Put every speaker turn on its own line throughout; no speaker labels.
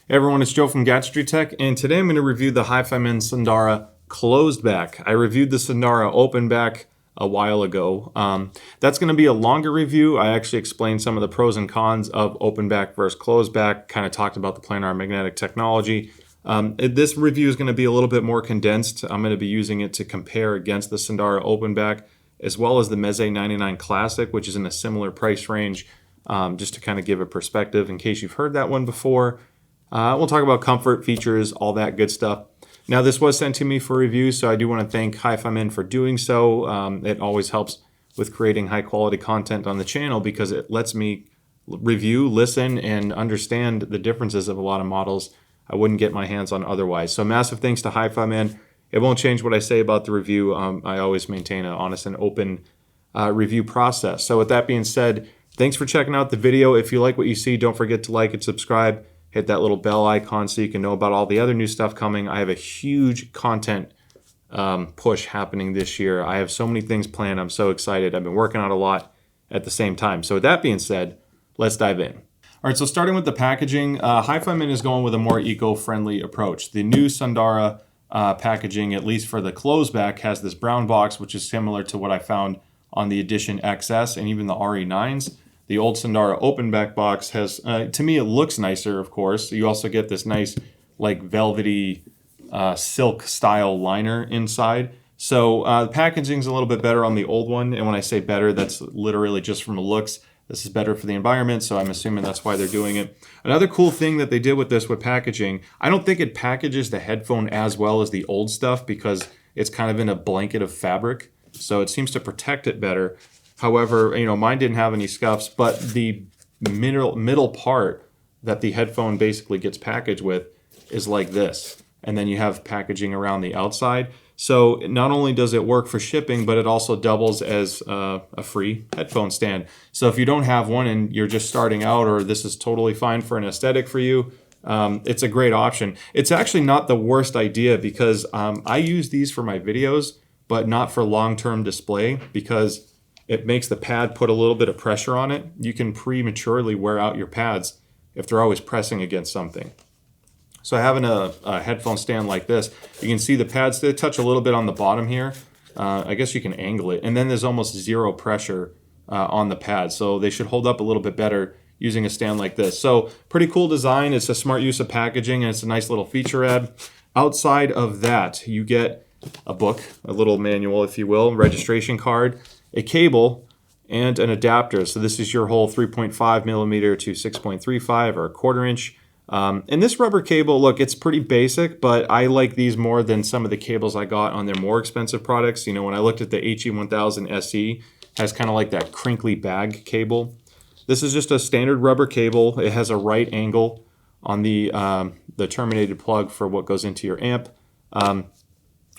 Hey everyone, it's Joe from Gadgetry Tech, and today I'm going to review the HiFiMan Sundara Closed Back. I reviewed the Sundara Open Back a while ago. That's going to be a longer review. I actually explained some of the pros and cons of open back versus closed back, kind of talked about the planar magnetic technology. This review is going to be a little bit more condensed. I'm going to be using it to compare against the Sundara Open Back, as well as the Meze 99 Classic, which is in a similar price range, just to kind of give a perspective in case you've heard that one before. We'll talk about comfort, features, all that good stuff. Now, this was sent to me for review, so I do want to thank HiFiMan for doing so. It always helps with creating high-quality content on the channel because it lets me review, listen, and understand the differences of a lot of models I wouldn't get my hands on otherwise. So massive thanks to HiFiMan. It won't change what I say about the review. I always maintain an honest and open review process. So with that being said, thanks for checking out the video. If you like what you see, don't forget to like and subscribe. Hit that little bell icon so you can know about all the other new stuff coming. I have a huge content push happening this year. I have so many things planned. I'm so excited. I've been working on a lot at the same time. So with that being said, let's dive in. All right, so starting with the packaging, HiFiMan is going with a more eco-friendly approach. The new Sundara packaging, at least for the closed back, has this brown box, which is similar to what I found on the Edition XS and even the RE9s. The old Sundara open back box has, to me, it looks nicer, of course. You also get this nice, like, velvety silk style liner inside. So the packaging's a little bit better on the old one. And when I say better, that's literally just from the looks. This is better for the environment, so I'm assuming that's why they're doing it. Another cool thing that they did with this with packaging, I don't think it packages the headphone as well as the old stuff because it's kind of in a blanket of fabric. So it seems to protect it better. However, mine didn't have any scuffs, but the middle part that the headphone basically gets packaged with is like this. And then you have packaging around the outside. So not only does it work for shipping, but it also doubles as a free headphone stand. So if you don't have one and you're just starting out, or this is totally fine for an aesthetic for you, it's a great option. It's actually not the worst idea because I use these for my videos, but not for long-term display because it makes the pad put a little bit of pressure on it. You can prematurely wear out your pads if they're always pressing against something. So having a headphone stand like this, you can see the pads, they touch a little bit on the bottom here. I guess you can angle it. And then there's almost zero pressure on the pad. So they should hold up a little bit better using a stand like this. So pretty cool design. It's a smart use of packaging and it's a nice little feature add. Outside of that, you get a book, a little manual, if you will, registration card, a cable, and an adapter. So this is your whole 3.5 millimeter to 6.35 or a 1/4 inch. And this rubber cable, look, it's pretty basic, but I like these more than some of the cables I got on their more expensive products. When I looked at the HE1000 SE, has kind of like that crinkly bag cable. This is just a standard rubber cable. It has a right angle on the terminated plug for what goes into your amp.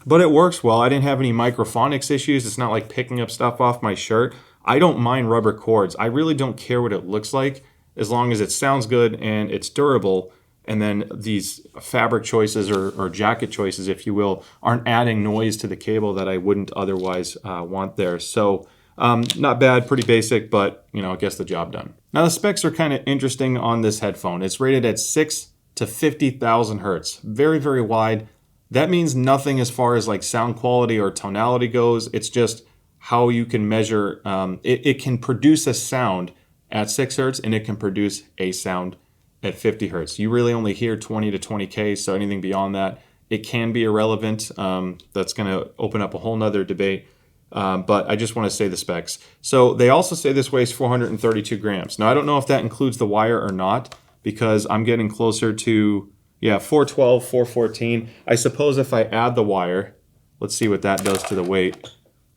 But it works well. I didn't have any microphonics issues. It's not like picking up stuff off my shirt. I don't mind rubber cords. I really don't care what it looks like as long as it sounds good and it's durable. And then these fabric choices or jacket choices, if you will, aren't adding noise to the cable that I wouldn't otherwise want there. So not bad, pretty basic, but it gets the job done. Now the specs are kind of interesting on this headphone. It's rated at 6 to 50,000 hertz. Very, very wide. That means nothing as far as like sound quality or tonality goes. It's just how you can measure. It can produce a sound at 6 hertz and it can produce a sound at 50 hertz. You really only hear 20 to 20K, so anything beyond that, it can be irrelevant. That's going to open up a whole nother debate. But I just want to say the specs. So they also say this weighs 432 grams. Now I don't know if that includes the wire or not because I'm getting closer to 412, 414. I suppose if I add the wire, let's see what that does to the weight.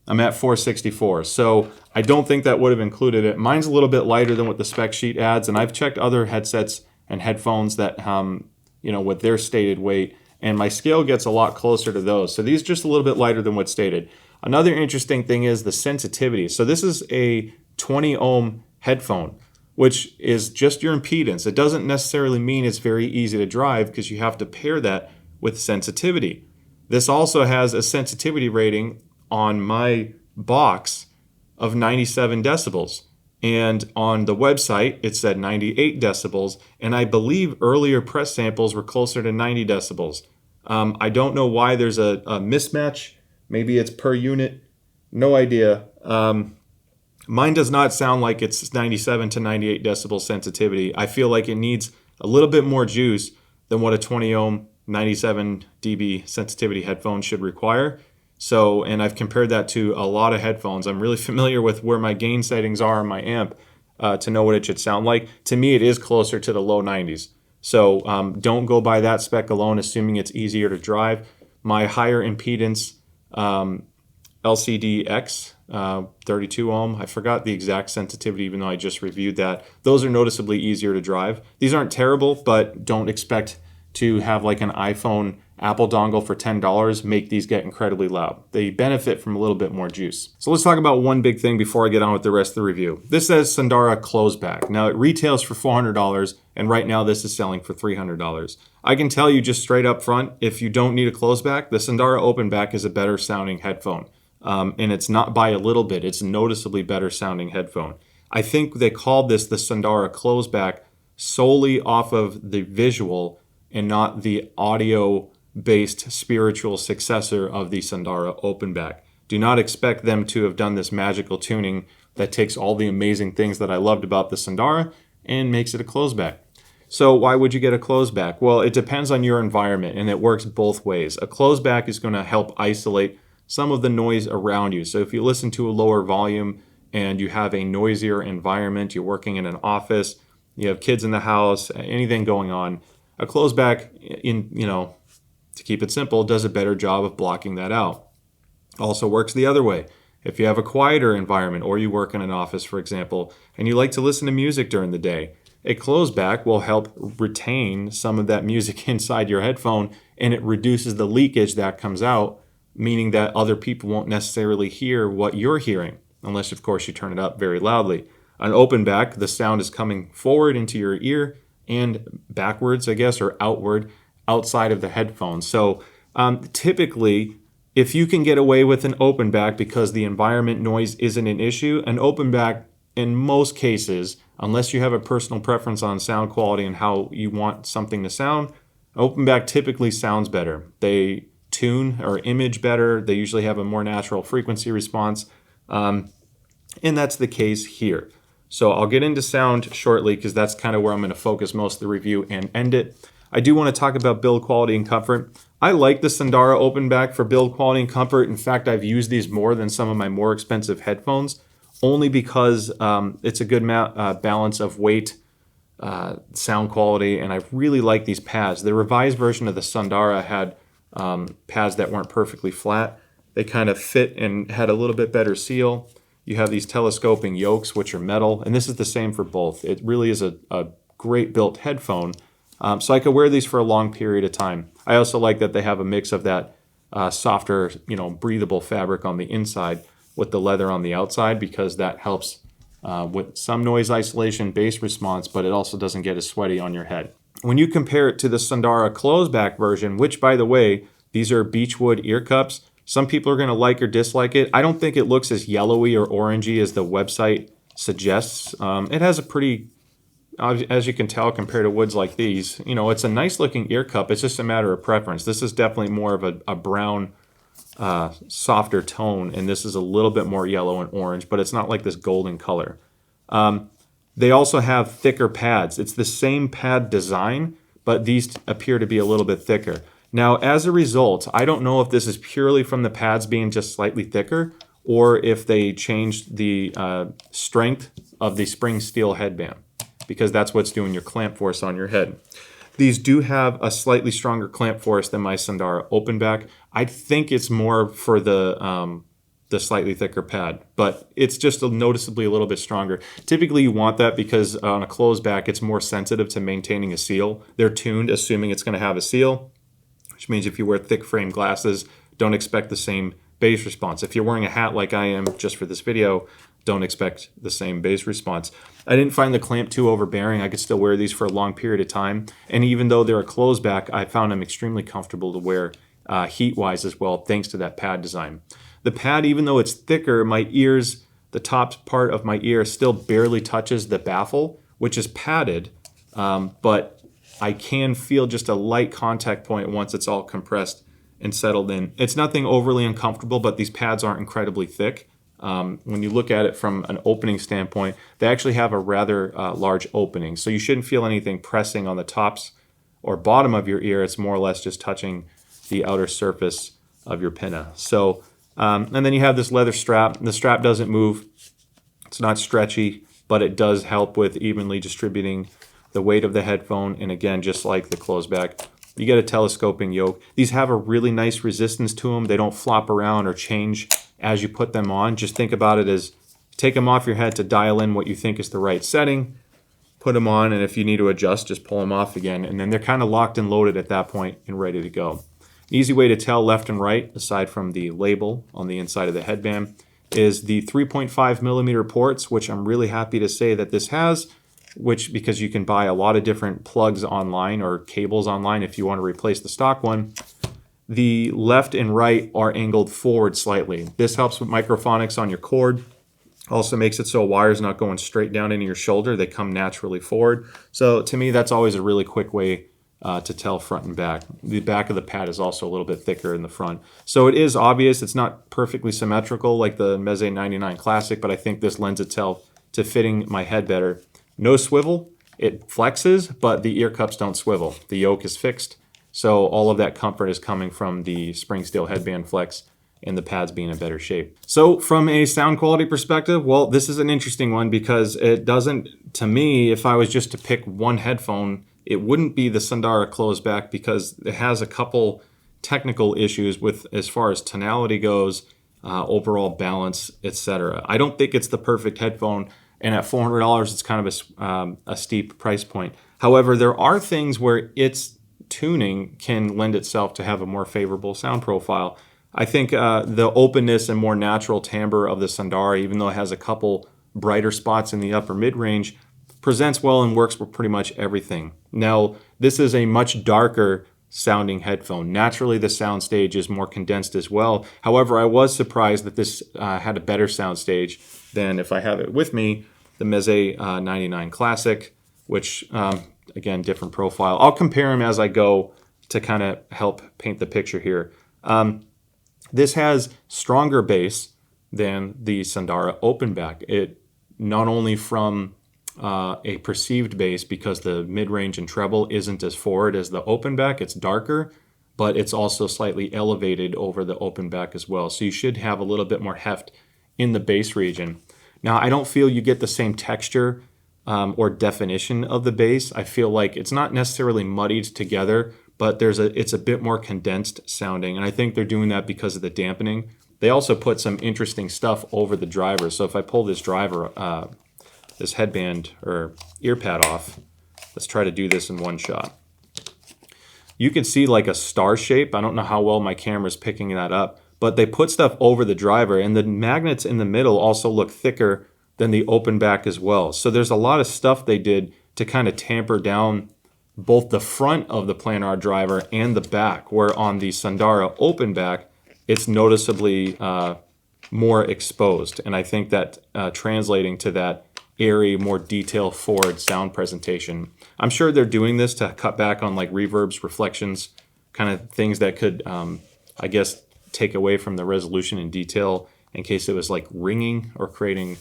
I'm at 464. So I don't think that would have included it. Mine's a little bit lighter than what the spec sheet adds. And I've checked other headsets and headphones that, with their stated weight. And my scale gets a lot closer to those. So these are just a little bit lighter than what's stated. Another interesting thing is the sensitivity. So this is a 20 ohm headphone, which is just your impedance. It doesn't necessarily mean it's very easy to drive because you have to pair that with sensitivity. This also has a sensitivity rating on my box of 97 decibels. And on the website, it said 98 decibels. And I believe earlier press samples were closer to 90 decibels. I don't know why there's a mismatch. Maybe it's per unit. No idea. Mine does not sound like it's 97 to 98 decibel sensitivity. I feel like it needs a little bit more juice than what a 20 ohm 97 dB sensitivity headphone should require. So, and I've compared that to a lot of headphones. I'm really familiar with where my gain settings are on my amp to know what it should sound like. To me, it is closer to the low 90s. So don't go by that spec alone, assuming it's easier to drive. My higher impedance LCD-X, 32 ohm, I forgot the exact sensitivity even though I just reviewed that. Those are noticeably easier to drive. These aren't terrible, but don't expect to have like an iPhone Apple dongle for $10 make these get incredibly loud. They benefit from a little bit more juice. So let's talk about one big thing before I get on with the rest of the review. This says Sundara Closed Back. Now it retails for $400 and right now this is selling for $300. I can tell you just straight up front, if you don't need a closed back, the Sundara Open Back is a better sounding headphone. And it's not by a little bit, it's a noticeably better sounding headphone. I think they called this the Sundara Closed Back solely off of the visual and not the audio-based spiritual successor of the Sundara Open Back. Do not expect them to have done this magical tuning that takes all the amazing things that I loved about the Sundara and makes it a closed back. So why would you get a closed back? Well, it depends on your environment and it works both ways. A closed back is going to help isolate some of the noise around you. So if you listen to a lower volume and you have a noisier environment, you're working in an office, you have kids in the house, anything going on, a closed back, to keep it simple, does a better job of blocking that out. Also works the other way. If you have a quieter environment or you work in an office, for example, and you like to listen to music during the day, a closed back will help retain some of that music inside your headphone and it reduces the leakage that comes out, meaning that other people won't necessarily hear what you're hearing, unless, of course, you turn it up very loudly. An open back, the sound is coming forward into your ear and backwards, I guess, or outward, outside of the headphones. So typically, if you can get away with an open back because the environment noise isn't an issue, an open back, in most cases, unless you have a personal preference on sound quality and how you want something to sound, open back typically sounds better. They tune or image better. They usually have a more natural frequency response. And that's the case here. So I'll get into sound shortly because that's kind of where I'm going to focus most of the review and end it. I do want to talk about build quality and comfort. I like the Sundara Open Back for build quality and comfort. In fact, I've used these more than some of my more expensive headphones, only because it's a good balance of weight, sound quality, and I really like these pads. The revised version of the Sundara had pads that weren't perfectly flat. They kind of fit and had a little bit better seal. You have these telescoping yokes, which are metal, and this is the same for both. It really is a great built headphone. So I could wear these for a long period of time. I also like that they have a mix of that softer, breathable fabric on the inside with the leather on the outside, because that helps with some noise isolation, bass response, but it also doesn't get as sweaty on your head. When you compare it to the Sundara closed back version, which, by the way, these are Beechwood ear cups. Some people are going to like or dislike it. I don't think it looks as yellowy or orangey as the website suggests. It has a pretty, as you can tell, compared to woods like these, it's a nice looking ear cup. It's just a matter of preference. This is definitely more of a brown, softer tone, and this is a little bit more yellow and orange, but it's not like this golden color. They also have thicker pads. It's the same pad design, but these appear to be a little bit thicker. Now, as a result, I don't know if this is purely from the pads being just slightly thicker, or if they changed the strength of the spring steel headband, because that's what's doing your clamp force on your head. These do have a slightly stronger clamp force than my Sundara Open Back. I think it's more for the slightly thicker pad, but it's just noticeably a little bit stronger. Typically you want that because on a closed back, it's more sensitive to maintaining a seal. They're tuned assuming it's going to have a seal, which means if you wear thick frame glasses, don't expect the same bass response. If you're wearing a hat like I am just for this video, don't expect the same bass response. I didn't find the clamp too overbearing. I could still wear these for a long period of time. And even though they're a closed back, I found them extremely comfortable to wear heat-wise as well, thanks to that pad design. The pad, even though it's thicker, my ears the top part of my ear still barely touches the baffle, which is padded, but I can feel just a light contact point once it's all compressed and settled in. It's nothing overly uncomfortable, but these pads aren't incredibly thick. When you look at it from an opening standpoint, they actually have a rather large opening. So you shouldn't feel anything pressing on the tops or bottom of your ear. It's more or less just touching the outer surface of your pinna. So, and then you have this leather strap. The strap doesn't move. It's not stretchy, but it does help with evenly distributing the weight of the headphone. And again, just like the closed back, you get a telescoping yoke. These have a really nice resistance to them. They don't flop around or change as you put them on. Just think about it as take them off your head to dial in what you think is the right setting, put them on, and if you need to adjust, just pull them off again. And then they're kind of locked and loaded at that point and ready to go. An easy way to tell left and right, aside from the label on the inside of the headband, is the 3.5 millimeter ports, which I'm really happy to say that this has, because you can buy a lot of different plugs online or cables online if you want to replace the stock one. The left and right are angled forward slightly. This helps with microphonics on your cord. Also makes it so a wire's not going straight down into your shoulder. They come naturally forward. So to me, that's always a really quick way to tell front and back. The back of the pad is also a little bit thicker in the front. So it is obvious. It's not perfectly symmetrical like the Meze 99 Classic, but I think this lends itself to fitting my head better. No swivel. It flexes, but the ear cups don't swivel. The yoke is fixed. So all of that comfort is coming from the spring steel headband flex and the pads being in better shape. So from a sound quality perspective, well, this is an interesting one because it doesn't, to me, if I was just to pick one headphone, it wouldn't be the Sundara Closed Back because it has a couple technical issues with as far as tonality goes, overall balance, etc. I don't think it's the perfect headphone, and at $400, it's kind of a steep price point. However, there are things where its tuning can lend itself to have a more favorable sound profile. I think the openness and more natural timbre of the Sundara, even though it has a couple brighter spots in the upper mid-range, presents well and works with pretty much everything. Now, this is a much darker sounding headphone. Naturally, the sound stage is more condensed as well. However, I was surprised that this had a better sound stage than, if I have it with me, the Meze 99 Classic, which again, different profile. I'll compare them as I go to kind of help paint the picture here. This has stronger bass than the Sundara Open Back. It not only from a perceived bass because the mid-range and treble isn't as forward as the Open Back, it's darker, but it's also slightly elevated over the Open Back as well. So you should have a little bit more heft in the bass region. Now, I don't feel you get the same texture or definition of the bass. I feel like it's not necessarily muddied together, but it's a bit more condensed sounding. And I think they're doing that because of the dampening. They also put some interesting stuff over the driver. So if I pull this driver, this headband or ear pad off, let's try to do this in one shot. You can see like a star shape. I don't know how well my camera's picking that up, but they put stuff over the driver, and the magnets in the middle also look thicker than the Open Back as well. So there's a lot of stuff they did to kind of tamper down both the front of the planar driver and the back, where on the Sundara Open Back, it's noticeably more exposed. And I think that translating to that airy, more detail forward sound presentation. I'm sure they're doing this to cut back on like reverbs, reflections, kind of things that could, I guess, take away from the resolution and detail in case it was like ringing or creating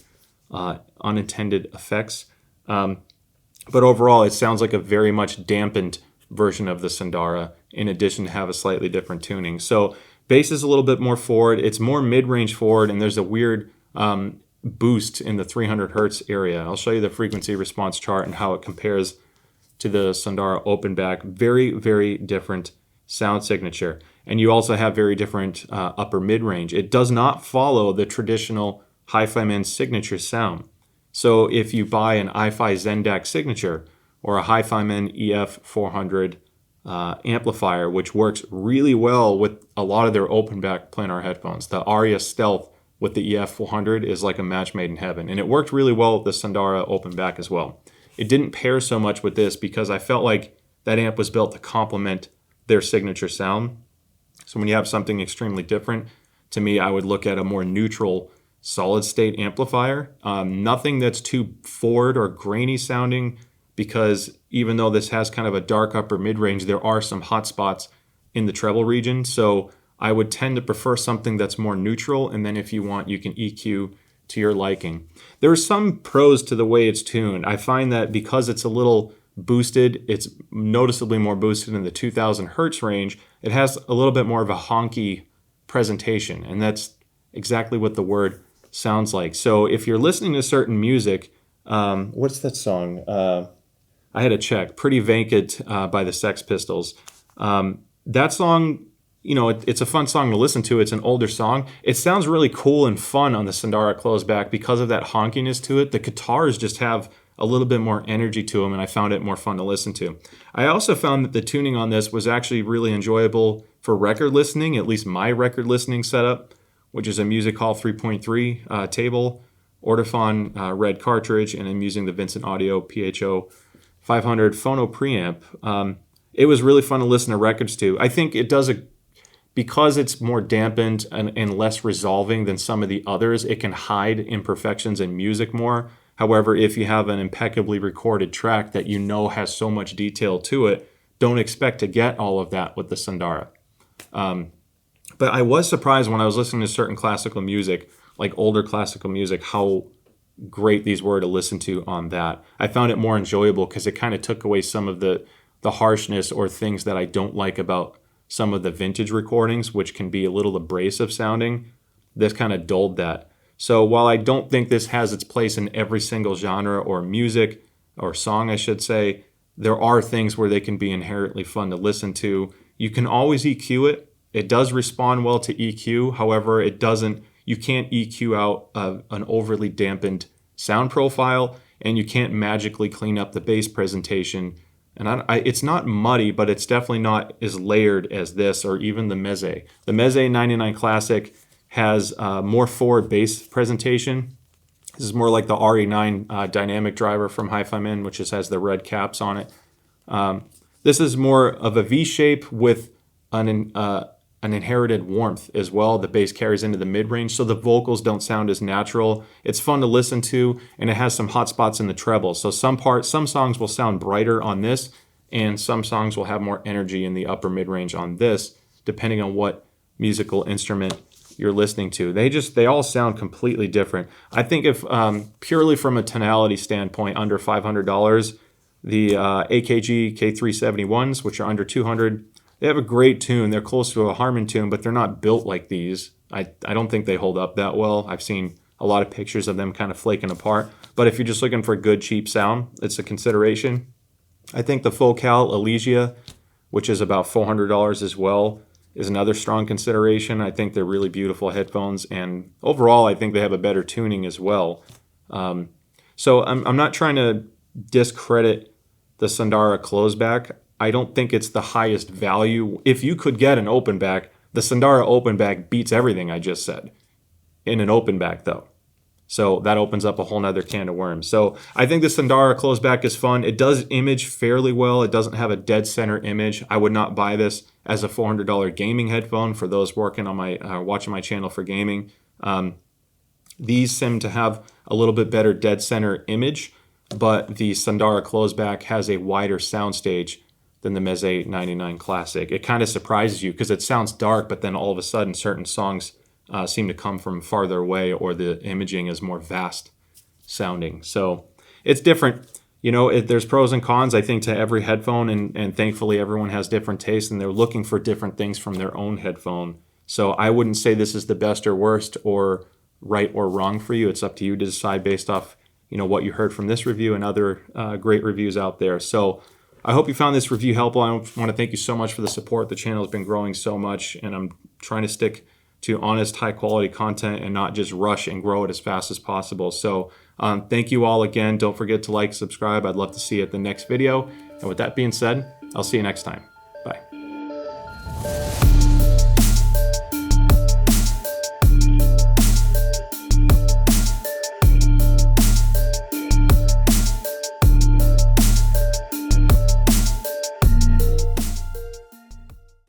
unintended effects. But overall, it sounds like a very much dampened version of the Sundara, in addition to have a slightly different tuning. So bass is a little bit more forward. It's more mid-range forward, and there's a weird boost in the 300 hertz area. I'll show you the frequency response chart and how it compares to the Sundara Open Back. Very, very different sound signature. And you also have very different upper mid-range. It does not follow the traditional HiFiMan signature sound. So if you buy an iFi Zendac signature or a HiFiMan EF400 amplifier, which works really well with a lot of their open back planar headphones, the Aria Stealth with the EF400 is like a match made in heaven. And it worked really well with the Sundara Open Back as well. It didn't pair so much with this because I felt like that amp was built to complement their signature sound. So when you have something extremely different, to me, I would look at a more neutral solid state amplifier. Nothing that's too forward or grainy sounding, because even though this has kind of a dark upper mid-range, there are some hot spots in the treble region. So I would tend to prefer something that's more neutral, and then if you want, you can EQ to your liking. There are some pros to the way it's tuned. I find that because it's a little boosted, it's noticeably more boosted in the 2000 hertz range, it has a little bit more of a honky presentation, and that's exactly what the word sounds like. So if you're listening to certain music, what's that song? I had to check. Pretty Vacant by the Sex Pistols. That song, it's a fun song to listen to. It's an older song. It sounds really cool and fun on the Sundara Closed Back because of that honkiness to it. The guitars just have a little bit more energy to them, and I found it more fun to listen to. I also found that the tuning on this was actually really enjoyable for record listening, at least my record listening setup, which is a Music Hall 3.3 table, Ortofon red cartridge, and I'm using the Vincent Audio PHO 500 phono preamp. It was really fun to listen to records to. I think it does because it's more dampened and less resolving than some of the others, it can hide imperfections in music more. However, if you have an impeccably recorded track that has so much detail to it, don't expect to get all of that with the Sundara. But I was surprised when I was listening to certain classical music, like older classical music, how great these were to listen to on that. I found it more enjoyable because it kind of took away some of the harshness or things that I don't like about some of the vintage recordings, which can be a little abrasive sounding. This kind of dulled that. So while I don't think this has its place in every single genre or music or song, I should say, there are things where they can be inherently fun to listen to. You can always EQ it. It does respond well to EQ. However, you can't EQ out an overly dampened sound profile, and you can't magically clean up the bass presentation. And it's not muddy, but it's definitely not as layered as this or even the Meze. The Meze 99 Classic has more forward bass presentation. This is more like the RE9 dynamic driver from HiFiMan, which just has the red caps on it. This is more of a V shape with an inherited warmth as well. The bass carries into the mid-range, so the vocals don't sound as natural. It's fun to listen to, and it has some hot spots in the treble. So some songs will sound brighter on this, and some songs will have more energy in the upper mid-range on this, depending on what musical instrument you're listening to. They all sound completely different. I think if purely from a tonality standpoint, under $500, the AKG K371s, which are under 200, they have a great tune. They're close to a Harman tune, but they're not built like these. I don't think they hold up that well. I've seen a lot of pictures of them kind of flaking apart. But if you're just looking for good, cheap sound, it's a consideration. I think the Focal Elysia, which is about $400 as well, is another strong consideration. I think they're really beautiful headphones, and overall, I think they have a better tuning as well. So I'm not trying to discredit the Sundara Closed Back. I don't think it's the highest value. If you could get an open back, the Sundara open back beats everything I just said in an open back, though. So that opens up a whole nother can of worms. So I think the Sundara Closed Back is fun. It does image fairly well. It doesn't have a dead center image. I would not buy this as a $400 gaming headphone for those working on watching my channel for gaming. These seem to have a little bit better dead center image, but the Sundara Closed Back has a wider soundstage than the Meze 99 Classic. It kind of surprises you because it sounds dark, but then all of a sudden certain songs seem to come from farther away, or the imaging is more vast sounding. So it's different. There's pros and cons, I think, to every headphone, and thankfully everyone has different tastes, and they're looking for different things from their own headphone. So I wouldn't say this is the best or worst or right or wrong for you. It's up to you to decide based off what you heard from this review and other great reviews out there. So I hope you found this review helpful. I want to thank you so much for the support. The channel has been growing so much, and I'm trying to stick to honest, high-quality content and not just rush and grow it as fast as possible. So thank you all again. Don't forget to like, subscribe. I'd love to see you at the next video. And with that being said, I'll see you next time.